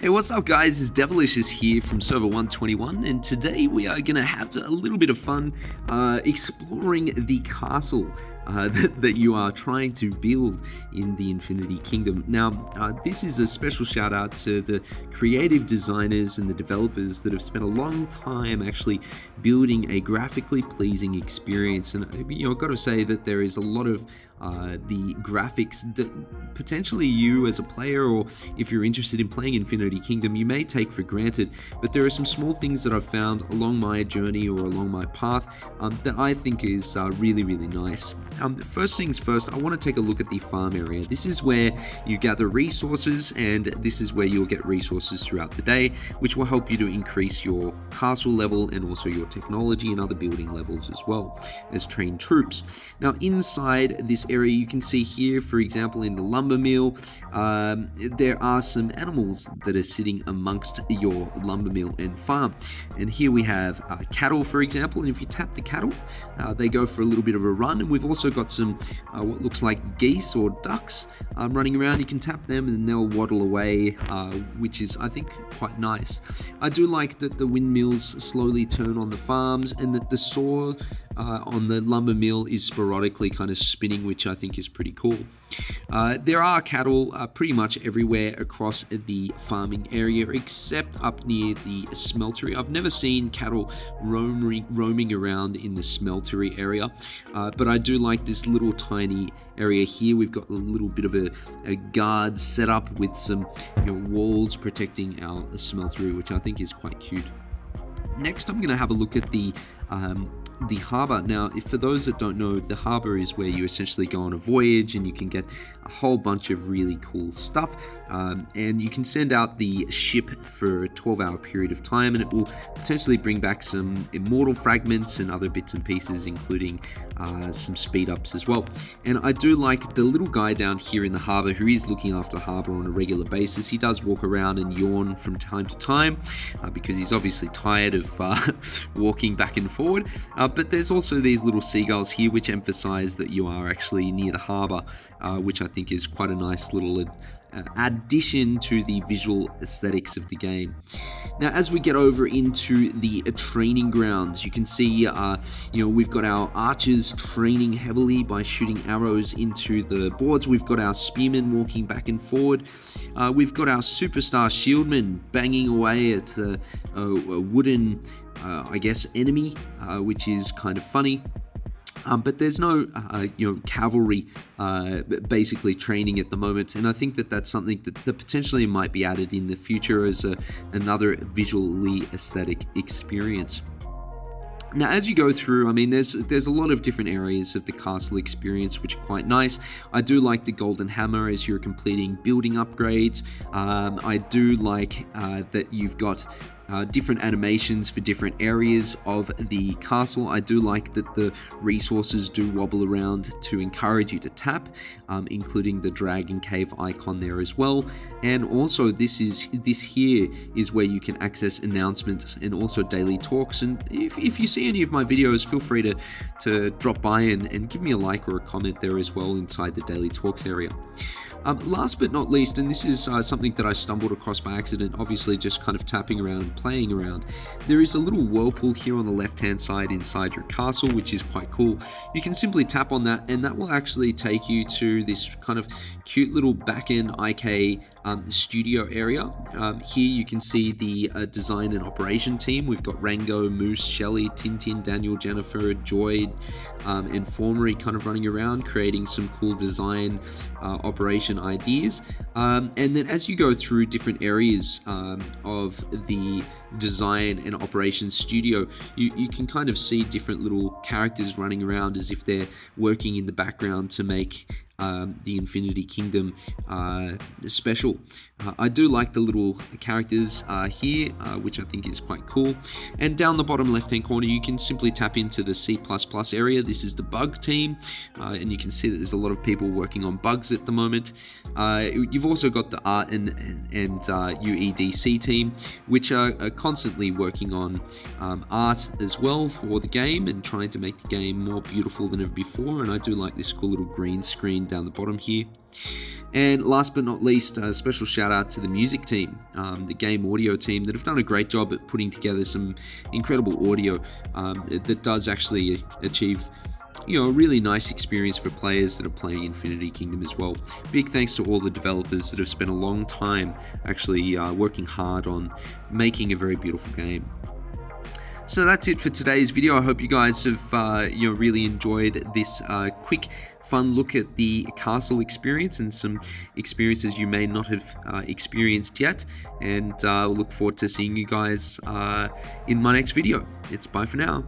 Hey, what's up guys? It's Devilicious here from server 121, and today we are going to have a little bit of fun exploring the castle that you are trying to build in the Infinity Kingdom. Now, this is a special shout out to the creative designers and the developers that have spent a long time actually building a graphically pleasing experience. And I've got to say that there is a lot of the graphics that potentially you as a player, or if you're interested in playing Infinity Kingdom, you may take for granted, but there are some small things that I've found along my journey or along my path that I think is really nice. First things first, I want to take a look at the farm area. This is where you gather resources, and this is where you'll get resources throughout the day, which will help you to increase your castle level and also your technology and other building levels as well as trained troops. Now inside this area, you can see here, for example, in the lumber mill, there are some animals that are sitting amongst your lumber mill and farm. And here we have cattle, for example, and if you tap the cattle, they go for a little bit of a run. And we've also got some what looks like geese or ducks running around. You can tap them and they'll waddle away, which is, I think, quite nice. I do like that the windmills slowly turn on the farms, and that the saw on the lumber mill is sporadically kind of spinning, which I think is pretty cool. There are cattle pretty much everywhere across the farming area, except up near the smeltery. I've never seen cattle roaming around in the smeltery area, but I do like this little tiny area here. We've got a little bit of a guard set up with some walls protecting our smeltery, which I think is quite cute. Next, I'm going to have a look at the harbour. Now, for those that don't know, the harbour is where you essentially go on a voyage and you can get a whole bunch of really cool stuff, and you can send out the ship for a 12-hour period of time, and it will potentially bring back some immortal fragments and other bits and pieces, including some speed ups as well. And I do like the little guy down here in the harbour who is looking after the harbour on a regular basis. He does walk around and yawn from time to time because he's obviously tired of walking back and forward. But there's also these little seagulls here which emphasize that you are actually near the harbour, which I think is quite a nice little addition to the visual aesthetics of the game. Now, as we get over into the training grounds, you can see we've got our archers training heavily by shooting arrows into the boards. We've got our spearmen walking back and forward. We've got our superstar shieldmen banging away at a wooden enemy, which is kind of funny. But there's no, cavalry basically training at the moment, and I think that that's something that potentially might be added in the future as another visually aesthetic experience. Now, as you go through, there's a lot of different areas of the castle experience which are quite nice. I do like the golden hammer as you're completing building upgrades. I do like that you've got different animations for different areas of the castle. I do like that the resources do wobble around to encourage you to tap, including the dragon cave icon there as well. And also this here is where you can access announcements and also daily talks. And if you see any of my videos, feel free to drop by and give me a like or a comment there as well inside the daily talks area. Last but not least, and this is something that I stumbled across by accident, obviously just kind of tapping around and playing around, there is a little whirlpool here on the left hand side inside your castle, which is quite cool. You can simply tap on that and that will actually take you to this kind of cute little back-end IK studio area. Here you can see the design and operation team. We've got Rango, Moose, Shelley, Tintin, Daniel, Jennifer, Joy, and Formery kind of running around creating some cool design operation ideas. And then as you go through different areas of the design and operations studio, you can kind of see different little characters running around as if they're working in the background to make the Infinity Kingdom special. I do like the little characters here, which I think is quite cool. And down the bottom left hand corner, you can simply tap into the C++ area. This is the bug team, and you can see that there's a lot of people working on bugs at the moment. You've also got the art and UEDC team, which are constantly working on art as well for the game and trying to make the game more beautiful than ever before. And I do like this cool little green screen down the bottom here. And last but not least, a special shout out to the music team, the game audio team, that have done a great job at putting together some incredible audio that does actually achieve a really nice experience for players that are playing Infinity Kingdom as well. Big thanks to all the developers that have spent a long time actually working hard on making a very beautiful game. So that's it for today's video. I hope you guys have really enjoyed this quick, fun look at the castle experience and some experiences you may not have experienced yet. And we'll look forward to seeing you guys in my next video. It's bye for now.